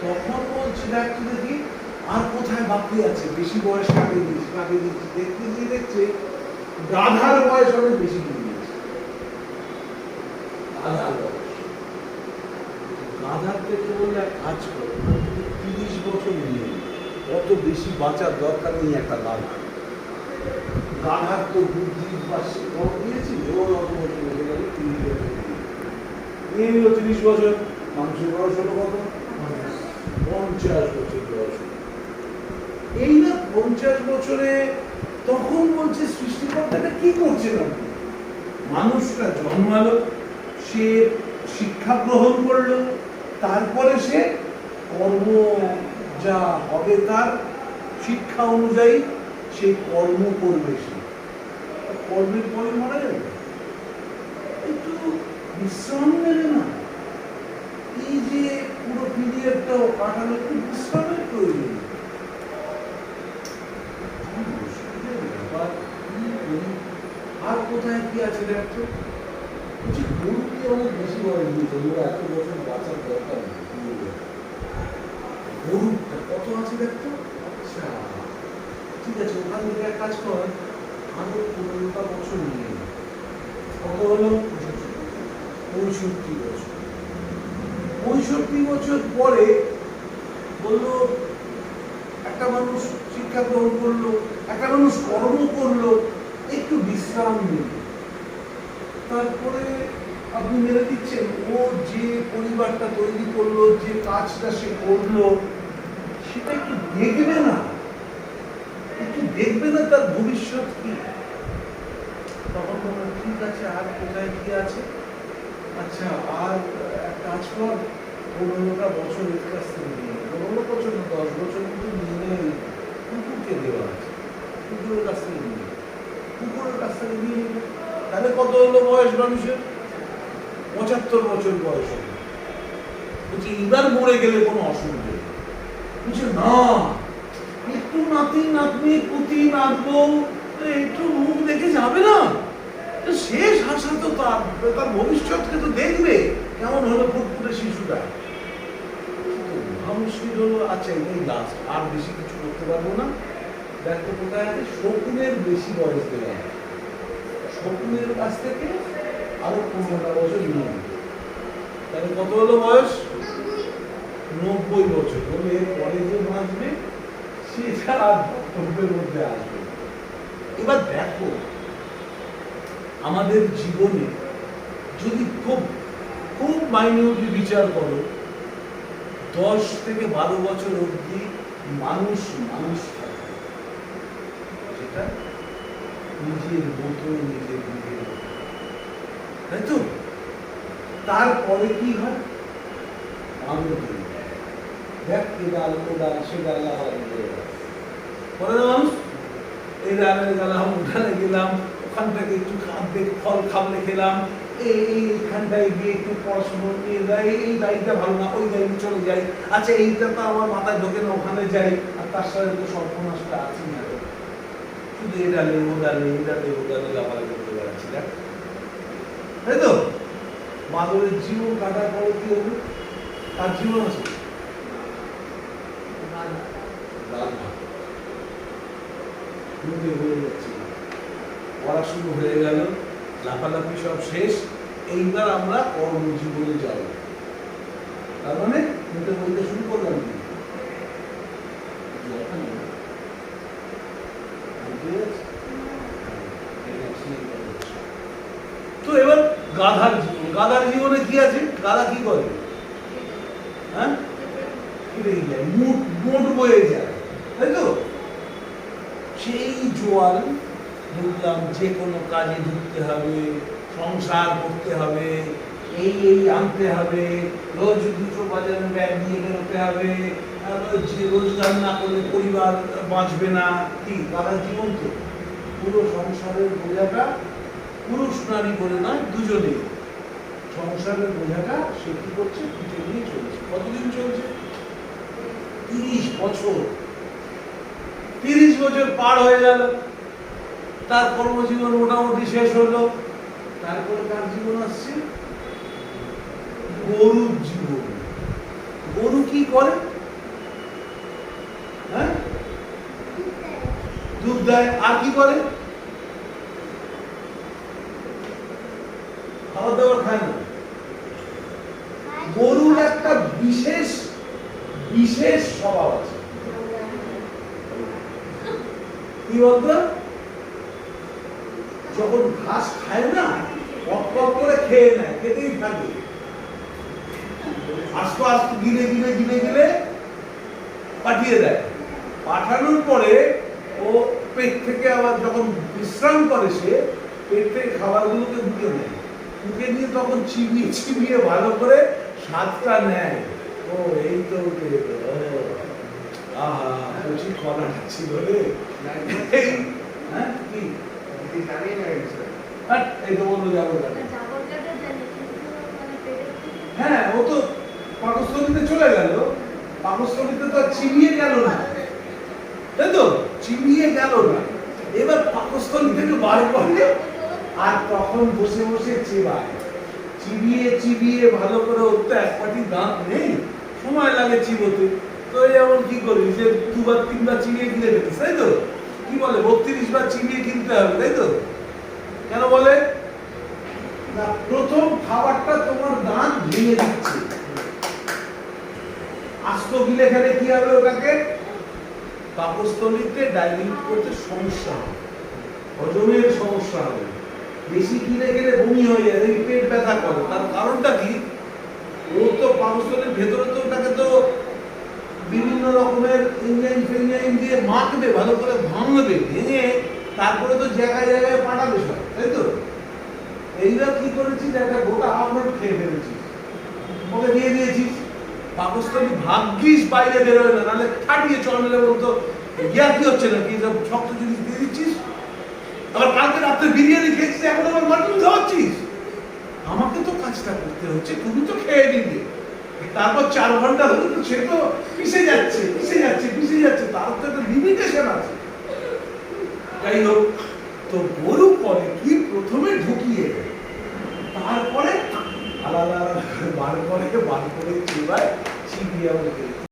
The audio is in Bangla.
তখন বলছে দেখতে দেখি আর কোথায় বাকি আছে, বেশি বয়স কাটিয়ে দিচ্ছি দেখতে গিয়ে দেখছে গাধার বয়স অনেক বেশি দিয়ে দিয়েছে। গাধার বয়স, গাধার থেকে বললে এক কাজ করো 30 বছর নিয়ে, অত বেশি বাঁচার দরকার নেই একটা গাধা। গাধার তো বুদ্ধি বা শিক্ষক দিয়েছি, ওর অত বছর হয়ে গেল 30 বছর নিয়ে নিল 30 বছর। মানুষের বয়স হলো কত? 50 বছর বয়স। এই না 50 বছরে তখন বলছে সৃষ্টিকর্তাটা কি করছেন আপনি? মানুষটা জন্মালো, সে শিক্ষা গ্রহণ করলো, তারপরে সে কর্ম যা হবে তার শিক্ষা অনুযায়ী সেই কর্ম করবে। সে কর্মের পরে মারা যাবে, একটু বিশ্রাম নেবে না? এই যে পুরো পিরিয়ডটা কাটানো, একটু বিশ্রামের প্রয়োজন। আর কোথায় কি আছে দেখো? গরুকে অনেক বেশি বয়স দিয়েছে, এত বছর বাঁচার দরকার নেই। গরুটা কত আছে দেখতো? আচ্ছা ঠিক আছে, ওখান থেকে এক কাজ কর, আরো 15টা বছর নিয়ে কত হলো? 65 বছর। 65 বছর পরে বললো একটা মানুষ শিক্ষা গ্রহণ করলো, একটা মানুষ কর্ম করলো, একটু বিশ্রাম নিল। তারপরে আপনি মেরে দিচ্ছেন ও যে পরিবারটা তৈরি করলো, যে কাজটা সে করলো, সেটা একটু দেখবে না? একটু দেখবে না তার ভবিষ্যৎ কি? তখন বললো ঠিক আছে, আর কোথায় কি আছে? আচ্ছা আর এক কাজ কর, 15টা বছর এর কাছ থেকে নিয়ে, 15 বছর না 10 বছর কিন্তু নিয়ে কুকুরকে দেওয়া আছে, কুকুরের কাছ থেকে নিয়ে, কুকুরের কাছ থেকে নিয়ে নিল। তাহলে কত হলো বয়স মানুষের? 75 বছর বয়স হলো। বলছি এবার মরে গেলে কোনো অসুবিধা নেই। বলছে না, একটু নাতি নাতনি পুতি নাতবো একটু মুখ দেখে যাবে না? শেষ হাসা তো তার ভবিষ্যৎকে তো দেখবে, কেমন হলো ফুটফুটে শিশুটা। মুশকিল হলো, আচ্ছা এটাই লাস্ট, আর বেশি কিছু করতে পারবো না। দেখো কোথায় আছে? শকুনের বেশি বয়স দেওয়া, শকুনের কাছ থেকে আরো 15টা বছর নিয়ে, তাহলে কত হলো বয়স? 90 বছর। বলে এর পরে যে বাঁচবে সেটা আর বক্তব্যের মধ্যে আসবে। এবার দেখো আমাদের জীবনে যদি খুব খুব মাইনিউটলি বিচার করো, 10 থেকে 12 বছর অবধি মানুষ থাকে, সেটা নিজের মতো নিজের দিকে, তাই তো? তারপরে কি হয়? দেখ এ ডাল ও ডাল সে ডাল পরে মানুষ এই ডালে গেলাম, উঠানে গেলাম, ওখান থেকে একটু ফল খাবলে খেলাম, এইখানটায় গিয়ে একটু পড়াশুনো নিয়ে যাই, এই দায়িত্বটা ভালো না, ওই দায়িত্বে চলে যাই, আচ্ছা এইটা তো আমার মাথায় ঢোকে না, ওখানে যাই, আর তার সাথে তো সর্বনাশটা আছে না, শুধু এই ডালে ও ডালে এই ডালে ও ডালে লাফালাফি করতে বেড়াচ্ছি। দেখ তাই তো? মাদুরের জীবন কাটার পরে কি হবে? তার জীবন আছে হয়ে যাচ্ছে, পড়াশুনো হয়ে গেল, লাফালাফি সব শেষ, এইবার আমরা কর্মজীবনে যাব। তার মানে বলতে শুরু করলাম কি? তো এবার গাধার জীবনে কি আছে? গাধা কি করে? হ্যাঁ, মোট বয়ে যায়, তাই তো? সেই জোয়াল বললাম যে কোনো কাজে ঢুকতে হবে, সংসার করতে হবে, এই আনতে হবে, রোজ দুটো বাজারে ব্যাগ নিয়ে বেরোতে হবে, যে রোজগার না করলে পরিবার বাঁচবে না। কি তারা জীবন তো পুরো সংসারের বোঝাটা পুরুষ নারী বলে নয়, দুজনেই সংসারের বোঝাটা সে কি করছে? পিঠে নিয়ে চলছে। কতদিন চলছে? 30 বছর। 30 বছর পার হয়ে গেল, তার কর্মজীবন মোটামুটি শেষ হলো। তারপরে তার জীবন আসছে গরুর জীবন। গরু কি করে? দেয়, আর কি করে? খাবার দাবার খায় না। গরুর একটা বিশেষ বিশেষ স্বভাব আছে, কি বলতো? যখন ঘাস খায় না, পক পক করে খেয়ে নেয়, খেতেই থাকে, আস্তে আস্তে গিলে গিলে গিলে গিলে পাঠিয়ে দেয়। পাঠানোর পরে ও পেট থেকে আবার যখন বিশ্রাম করে, সে পেট থেকে খাবারগুলোকে মুখে নেয়, মুখে নিয়ে তখন চিবিয়ে চিবিয়ে ভালো করে স্বাদটা নেয়। ও এই তো আহা, প্রচুর খাবার ছিল রে। হ্যাঁ কি এই তো বললো যাবো। হ্যাঁ, ও তো পাকস্থলীতে চলে গেল, পাকস্থলীতে তো চিবিয়ে গেল না, তাই তো? চিবিয়ে গেল না, এবার পাকস্থলী থেকে বার করে আর তখন বসে বসে চেবায়, চিবিয়ে চিবিয়ে ভালো করে। ওর তো এক পাটি দাঁত নেই, সময় লাগে চিবোতে, তো যেমন কি করি, যে দুবার তিনবার চিবিয়ে গিলে ফেলিস, তাই তো? কি বলে 32 বার চিবিয়ে কিনতে হবে, তাই তো? কেন বলে না? প্রথম খাবারটা তোমার দাঁত ভেঙে দিচ্ছে, আস্ত গিলে খেলে কি হবে? ওটাকে পাকস্থলীতে ডাইলিউট করতে সমস্যা হবে, হজমের সমস্যা হবে, বেশি গিলে গেলে বমি হয়ে যায়, পেট ব্যথা করে। তার কারণটা কি? ও তো পাকস্থলীর ভেতরে তো ওটাকে তো বিভিন্ন রকমের ইঞ্জাইন ফিঞ্জাইন দিয়ে মাখবে, ভালো করে ভাঙবে, ভেঙে তারপরে তো জায়গায় জায়গায় পাঠাবে সব, তাই তো? এইবার কি করেছিস? একটা গোটা আমরুট খেয়ে ফেলেছিস, ওকে দিয়ে দিয়েছিস। পাকস্থলী ভাগ্যিস বাইরে বেরোয় না, নাহলে খাটিয়ে চল মেলে বলতো ইয়া কি হচ্ছে না, কি সব শক্ত জিনিস দিয়ে দিচ্ছিস। আবার কালকে রাত্রে বিরিয়ানি খেয়েছিস, এখন আবার মাটন খাওয়াচ্ছিস। আমাকে তো কাজটা করতে হচ্ছে, তুমি তো খেয়ে নিবে। তারপর 4 ঘন্টা হলো তো সে তো পিষে যাচ্ছে পিষে যাচ্ছে পিষে যাচ্ছে, তার তো একটা লিমিটেশন আছে। যাই হোক, তো গরু করে কি? প্রথমে ঢুকিয়ে তারপরে আলাদা আলাদা বার করে চিবায়, চিবিয়ে আমাকে